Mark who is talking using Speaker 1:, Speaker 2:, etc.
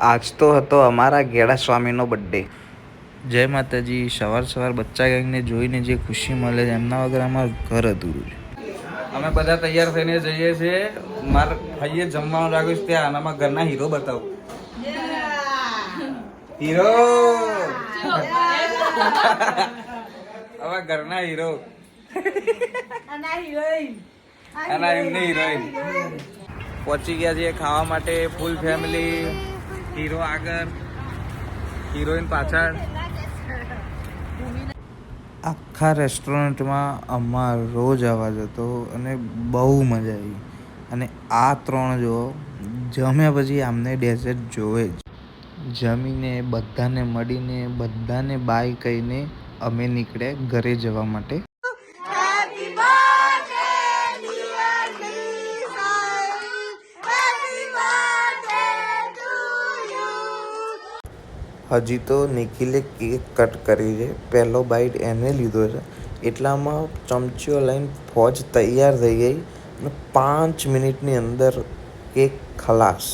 Speaker 1: આજ તો હતો અમારા ગેડા સ્વામીનો બર્થડે. જય માતાજી. સવાર બચ્ચા ગેંગને જોઈને જે ખુશી મળે છે એમના વગર અમારું ઘર અધૂરું છે. અમે બધા તૈયાર થઈને જઈએ છીએ. મારે ભાઈએ જમવાનું રાખ્યું છે ત્યાં. આનામાં ઘરના હીરો બતાવો. હીરો હવે ઘરના હીરો અને એમની હિરોઈન પહોંચી ગયા છીએ ખાવા માટે. Full family. હીરો આગળ, હિરોઈન પાછળ. આખા રેસ્ટોરન્ટમાં અમારો જ અવાજ હતો અને બહુ મજા આવી. અને આ ત્રણ જો જમ્યા પછી આમને ડેઝર્ટ જોવે જ. જમીને બધાને મળીને બધાને બાય કહીને અમે નીકળ્યા ઘરે જવા માટે. હજી તો નિખિલે કેક કટ કરી છે. પહેલો બાઈટ એને લીધો છે. એટલામાં ચમચીઓ લઈને ફોજ તૈયાર થઈ ગઈ અને 5 મિનિટની અંદર કેક ખલાસ.